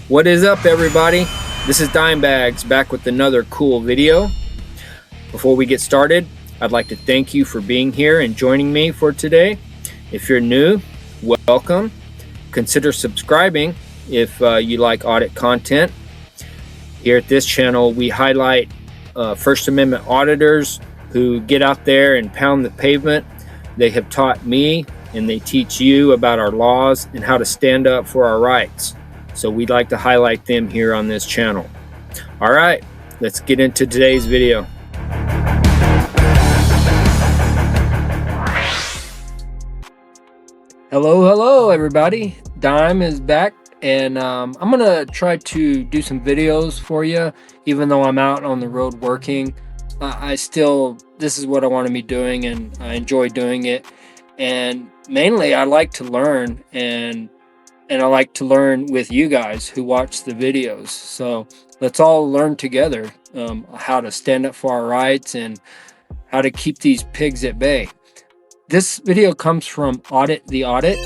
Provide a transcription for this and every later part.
What is up, everybody? This is Dimebags back with another cool video. Before we get started, I'd like to thank you for being here and joining me for today. If you're new, welcome. Consider subscribing if you like audit content. Here at this channel, we highlight First Amendment auditors who get out there and pound the pavement. They have taught me and they teach you about our laws and how to stand up for our rights. So we'd like to highlight them here on this channel. All right, let's get into today's video. Hello everybody. Dime is back, and I'm gonna try to do some videos for you even though I'm out on the road working. This is what I want to be doing, and I enjoy doing it. And mainly I like to learn, and I like to learn with you guys who watch the videos. So let's all learn together how to stand up for our rights and how to keep these pigs at bay. This video comes from Audit the Audit.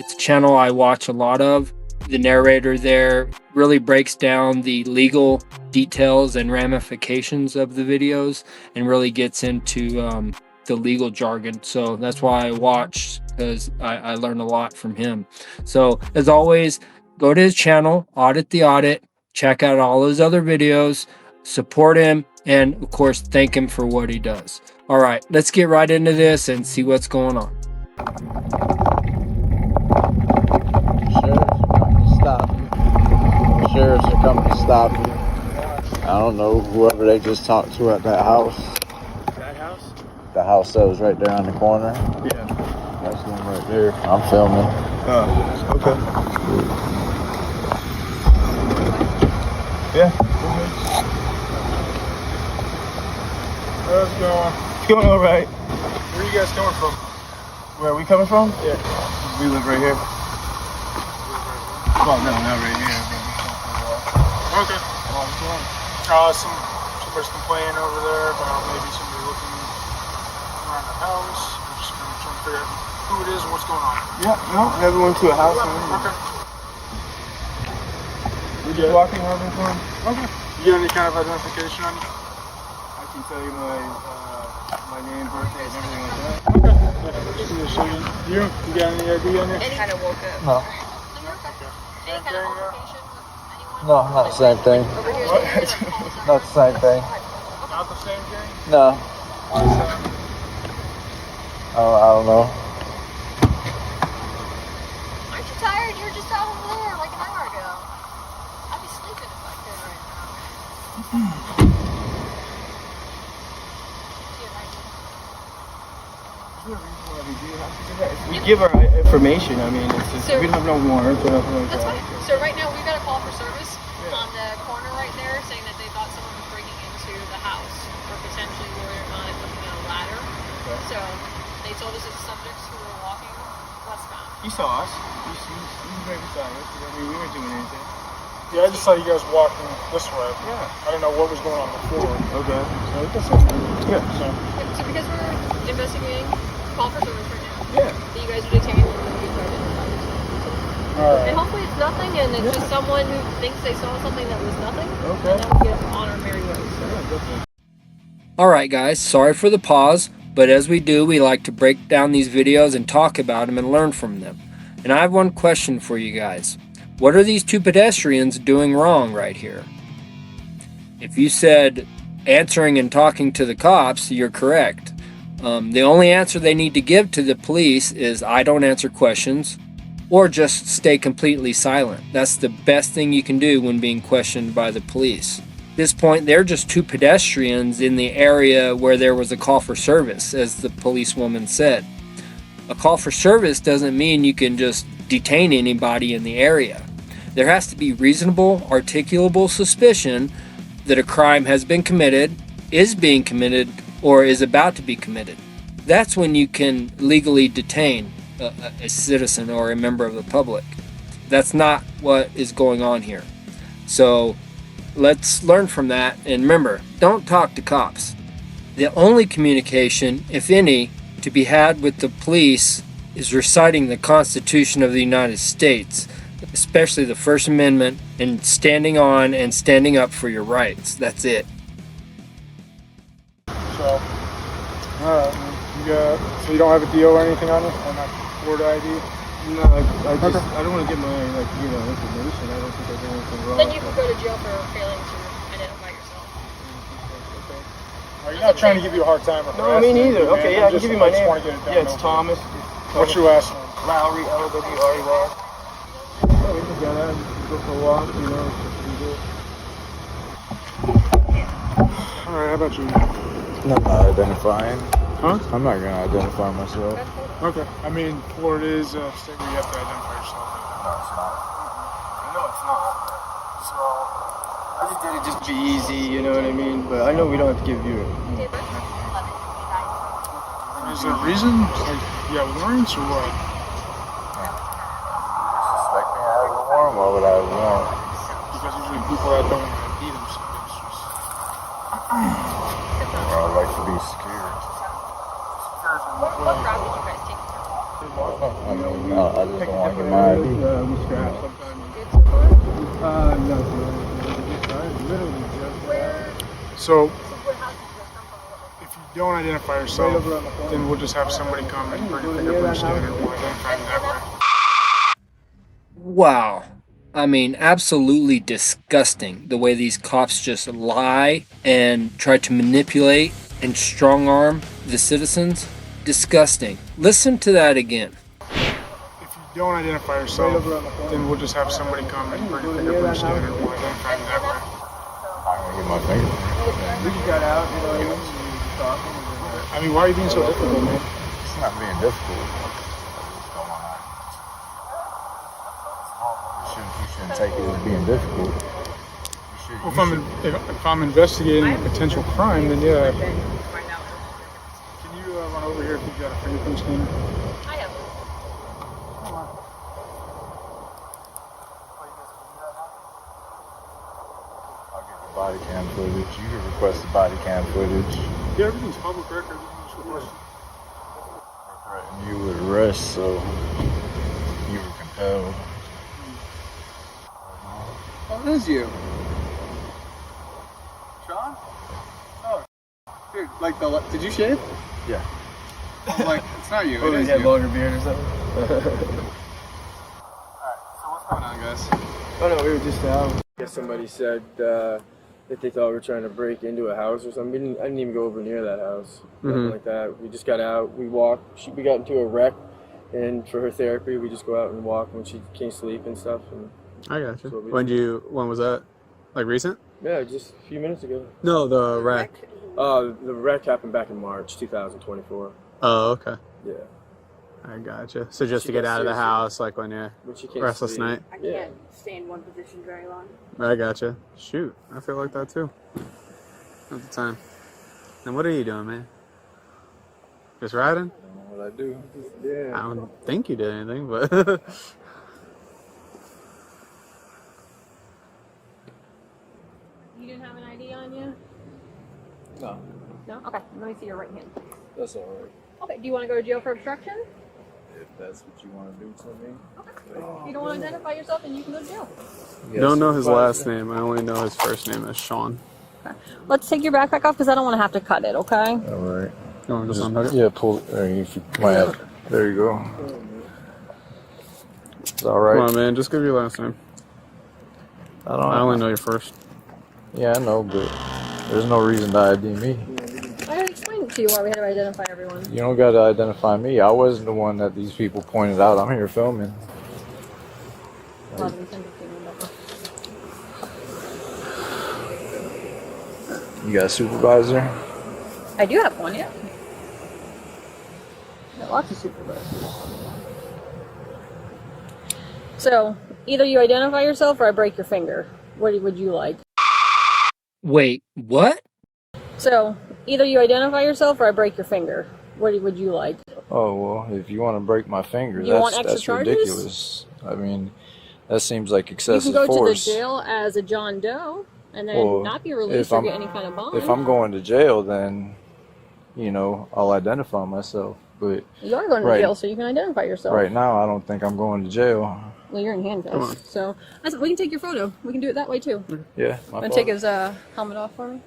It's a channel I watch a lot of. The narrator there really breaks down the legal details and ramifications of the videos and really gets into the legal jargon. So that's why I watch, because I learn a lot from him. So as always, go to his channel, Audit the Audit, check out all his other videos, support him, and of course thank him for what he does. All right, let's get right into this and see what's going on. Sheriffs are coming to stop you. I don't know whoever they just talked to at that house. That house? The house that was right there on the corner. Yeah. That's one right there. I'm filming. Oh, okay. Yeah. How's it going? It's going all right. Where are you guys coming from? Where are we coming from? Yeah. We live right here. Well, no, not right here. Okay. Somebody's complaining over there about maybe somebody looking around the house. We're just kind of trying to figure out who it is and what's going on. Yeah, no, never went to a house. Okay. We're just walking, having fun. Okay. You get any kind of identification on you? I can tell you my name, birthday, and everything like that. Okay. Yeah, you got any ID on you? Any kind of woke up. No. Any kind of altercation? No, not the same thing. What? Not the same thing. Not the same thing? No. I don't know. Aren't you tired? You were just out over there like an hour ago. I'd be sleeping if I could right now. We give our information. I mean, it's just, we don't have no warrant or nothing like That's that. fine. So right now we've got a call for service on the corner right there saying that they thought someone was breaking into the house or potentially looking at a ladder. Okay. So they told us it's subjects who were walking westbound. He saw us. He was right beside us. I mean, we weren't doing anything. Yeah, I just saw you guys walking this way. Yeah. I didn't know what was going on before. Okay. So that's it. Yeah. So because we're investigating call for service right now. Yeah. So you guys are detained and then we try to identify yourselves. All right. And hopefully it's nothing, and it's just someone who thinks they saw something that was nothing. Okay. And then we get on our merry way. So. All right, guys, sorry for the pause, but as we do, we like to break down these videos and talk about them and learn from them. And I have one question for you guys. What are these two pedestrians doing wrong right here? If you said answering and talking to the cops, you're correct. The only answer they need to give to the police is I don't answer questions, or just stay completely silent. That's the best thing you can do when being questioned by the police. At this point, they're just two pedestrians in the area where there was a call for service, as the policewoman said. A call for service doesn't mean you can just detain anybody in the area. There has to be reasonable, articulable suspicion that a crime has been committed, is being committed, or is about to be committed. That's when you can legally detain a citizen or a member of the public. That's not what is going on here. So let's learn from that, and remember, don't talk to cops. The only communication, if any, to be had with the police is reciting the Constitution of the United States. especially the First Amendment and standing on and standing up for your rights. That's it. So, so you don't have a deal or anything on you? Or not Florida ID? No, I don't want to get my, information. I don't think I did anything wrong. Then you can go to jail for failing to identify yourself. You're not trying to give you a hard time. No, me neither. Okay, yeah, I can give you my name. Yeah, it's Thomas. What's your last name? Lowry, L-W-R-E-Y. Oh, we just got out and go for a walk, it's pretty good. Alright, how about you? I'm not identifying. Huh? I'm not gonna identify myself. Okay. I mean, Florida is a state where you have to identify yourself. No, it's not. I know it's not. So, I just did it just to be easy, you know what I mean? But I know we don't have to give you it. Is there a reason? Like, you have warrants or what? Suspect me I have a warrant? Why would I have a warrant? Because usually people that don't ID themselves just... I like to be secure. What route did you guys take? I mean, no, I just don't want to get my ID. We scratch. No. Literally just... So, if you don't identify yourself, then we'll just have somebody come and bring a fingerprint scanner and we'll identify you that way. Wow. I mean, absolutely disgusting the way these cops just lie and try to manipulate and strong arm the citizens. Disgusting. Listen to that again. If you don't identify yourself, then we'll just have somebody come and bring a fingerprint scanner and we'll identify you that way. I'm gonna get my fingerprint. We just got out, we were talking. I mean, why are you being so difficult, man? It's not being difficult. You shouldn't take it as being difficult. Well, if I'm investigating a potential crime, then yeah. Can you run over here if you've got a fingerprint scanner? I have. I'll get the body cam footage. You can request the body cam footage. Yeah, everything's public record. I threatened you with arrest, so you were compelled. Oh, it is you. Sean? Oh, dude, like did you shave? Yeah. I'm like, it's not you. Oh, It is you had you. longer beard or something? Alright, so what's going on, guys? Oh no, we were just out. I guess somebody said that they thought we were trying to break into a house or something. I didn't even go over near that house. Nothing like that. We just got out. We walked. We got into a wreck, and for her therapy, we just go out and walk when she can't sleep and stuff. And I got you. So we- When was that? Like recent? yeah, just a few minutes ago. No, the wreck. The wreck happened back in March 2024. Oh, okay. Yeah. I gotcha. So just She to get got out of the seriously- house, like when you're When she can't restless sleep. night. I Yeah. can't stay in one position very long. I gotcha. Shoot, I feel like that too. At the time. And what are you doing, man? Just riding? I don't know what I do. Yeah. I don't think you did anything, but You didn't have an ID on you? No, No? Okay, let me see your right hand. that's all right. Okay, do you want to go to jail for obstruction? If that's what you want to do to me. If you don't want to identify yourself, then you can go to jail. don't know his last name. I only know his first name is Sean. Let's take your backpack off because I don't want to have to cut it, okay? All right. You want to just unhook it? Yeah, pull it. If you might have, there you go. It's all right. Come on, man. Just give your last name. I don't. I only know your first. Yeah, I know, but there's no reason to ID me. I already explained to you why we had to identify everyone. You don't got to identify me. I wasn't the one that these people pointed out. I'm here filming. You got a supervisor? I do have one, yeah. Got lots of supervisors. So, either you identify yourself or I break your finger. What would you like? Wait, what? So, either you identify yourself or I break your finger. What would you like? Oh, well, if you want to break my finger, You want extra that's charges? ridiculous. I mean, that seems like You excessive can go force. to the jail as a John Doe and then Well, not be released or get any kind of bond. If I'm going to jail, then, I'll identify myself. but You are going to Right. jail, so you can identify yourself. right now I don't think I'm going to jail. Well, you're in Come on. handcuffs. So we can take your photo. We can do it that way too. Yeah, my Want to fault. take his helmet off for me?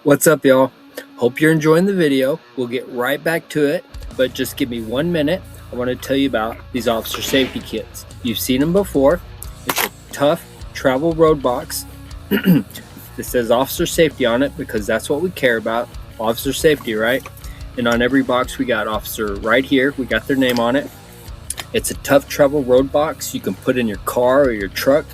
What's up, y'all? Hope you're enjoying the video. We'll get right back to it, but just give me 1 minute. I want to tell you about these officer safety kits. You've seen them before. It's a tough travel road box. It says officer safety on it because that's what we care about. Officer safety, right? And on every box we got officer right here. We got their name on it. It's a tough travel road box you can put in your car or your truck.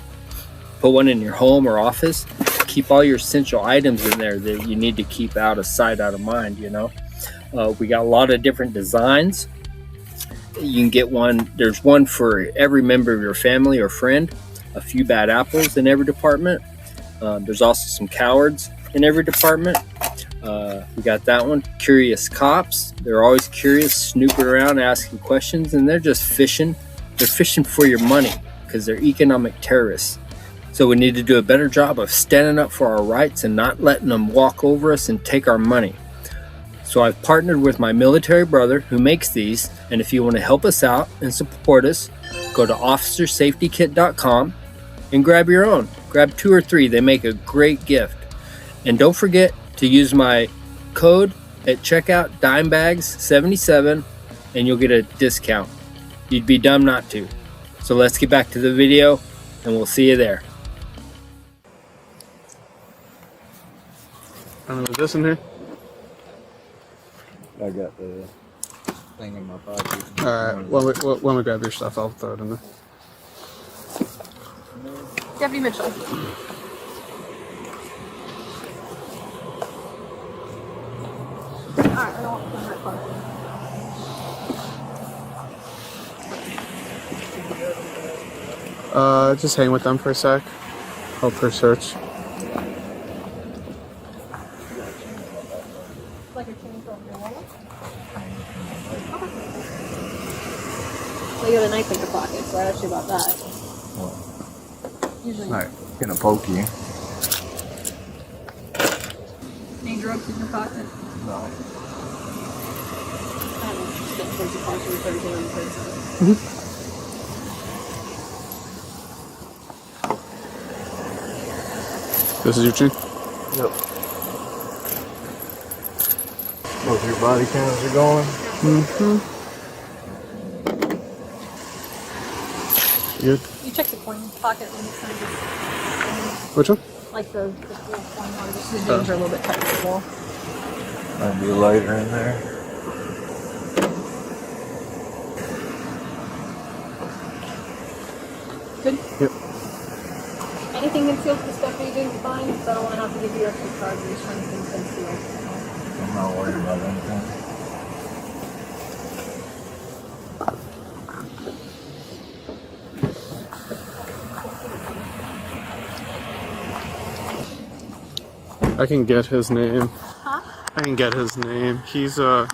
Put one in your home or office. Keep all your essential items in there that you need to keep out of sight, out of mind, you know. We got a lot of different designs. You can get one. There's one for every member of your family or friend. A few bad apples in every department. There's also some cowards in every department. We got that one. Curious cops. They're always curious, snooping around, asking questions, and they're just fishing. They're fishing for your money because they're economic terrorists. So we need to do a better job of standing up for our rights and not letting them walk over us and take our money. So I've partnered with my military brother who makes these, and if you want to help us out and support us, go to officersafetykit.com and grab your own. Grab 2 or 3. They make a great gift. And don't forget to use my code at checkout, dimebags77, and you'll get a discount. You'd be dumb not to. So let's get back to the video, and we'll see you there. Is this in here? I got the thing in my pocket. Alright, when we grab your stuff, I'll throw it in there. Deputy Mitchell. Alright, I don't want to put that close. Just hang with them for a sec. Hope for search. Like a chain from your wallet. Okay. Well, you got a knife in your pocket, so I asked you about that. Usually. Like, gonna poke you. Any drugs in your pocket? No. I haven't spent 20 pounds or 30 on the place. This is your chain? Yep. Both your body cams are going. Mm-hmm. Good. You check the coin pocket when you send this. Which one? Like the full coin one, just the jeans are a little bit tight to the wall. Might be a lighter in there. Good? Yep. Anything concealed for stuff that you didn't find? Because I don't want to have to give you extra charges for anything concealed. I'm not worried about anything. I can get his name. Huh? I can get his name. He's does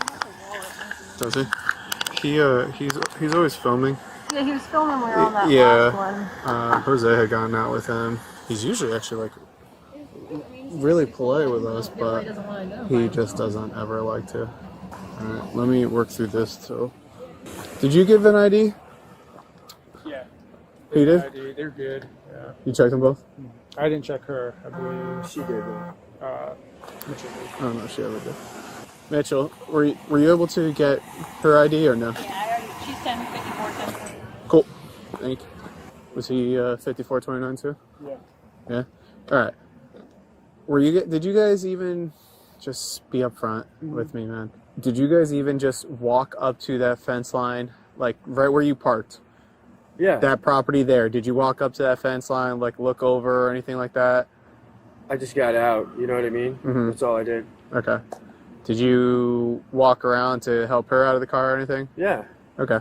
he? He's always filming. Yeah, he was filming when we were on that Yeah. last one. Jose had gotten out with him. He's usually actually like really polite with us, but He doesn't want to know. he just doesn't ever like to. Alright, let me work through this too. Did you give an ID? Yeah. He did? ID, they're good. Yeah. You checked them both? I didn't check her. I believe She did. Mitchell did. Oh no, she ever did. Mitchell, were you able to get her ID or no? Yeah, I already, she's 1054, 10. Cool. Thank you. Was he 5429 too? Yeah. Yeah. All right. Did you guys even just be upfront with me, man? Did you guys even just walk up to that fence line, like right where you parked? Yeah. That property there. Did you walk up to that fence line, like look over or anything like that? I just got out. You know what I mean? Mhm. That's all I did. Okay. Did you walk around to help her out of the car or anything? Yeah. Okay.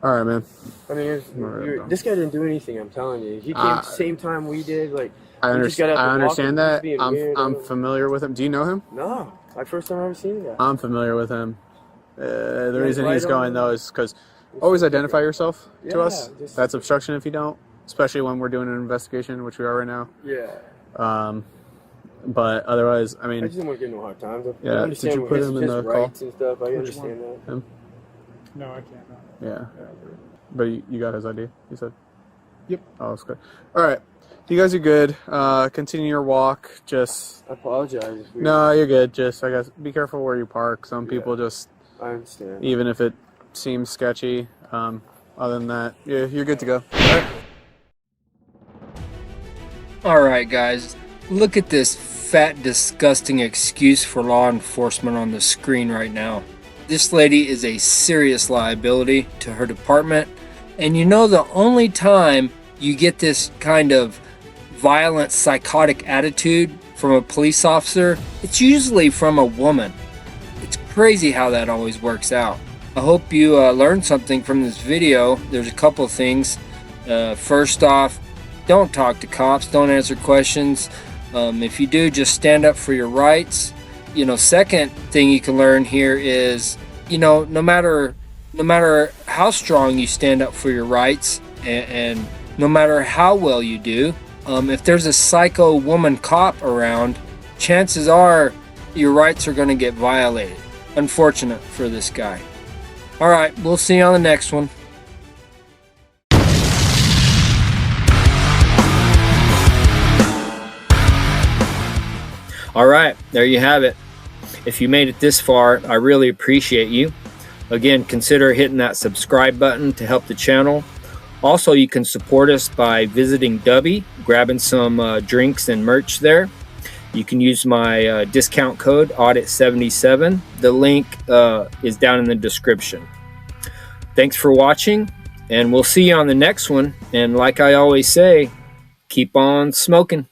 All right, man. I mean, this guy didn't do anything. I'm telling you. He came same time we did. Like, I we just got understand. out I to walk understand and that. he was being weird. I'm familiar with him. Do you know him? No, my first time I ever seen the guy. I'm familiar with him. The Yeah, reason right he's on going the- though is because always identify yourself to Yeah, us. just- That's obstruction if you don't, especially when we're doing an investigation, which we are right now. Yeah. But otherwise, I I mean, just didn't want to get no hard times. I Yeah, understand did you put his, him in his the rights call? and stuff. I Which understand that. him. No, I can't. No. Yeah. But you got his ID, you said? Yep. Oh, that's good. All right. You guys are good. Continue your walk. Just I apologize. If we, no, you're good. Just I guess be careful where you park. Some people just, I understand. even if it seems sketchy. Other than that, yeah, you're good to go. All right. Alright guys, look at this fat disgusting excuse for law enforcement on the screen right now. This lady is a serious liability to her department, and you know the only time you get this kind of violent psychotic attitude from a police officer, it's usually from a woman. It's crazy how that always works out. I hope you learned something from this video. There's a couple things. First off, don't talk to cops, don't answer questions. If you do, just stand up for your rights. You know, second thing you can learn here is, you know, no matter how strong you stand up for your rights, and no matter how well you do, if there's a psycho woman cop around, chances are your rights are going to get violated. Unfortunate for this guy. All right, we'll see you on the next one. All right, there you have it. If you made it this far, I really appreciate you. Again, consider hitting that subscribe button to help the channel. Also, you can support us by visiting DUBBY, grabbing some drinks and merch there. You can use my discount code Audit77. The link is down in the description. Thanks for watching, and we'll see you on the next one. And like I always say, keep on smoking.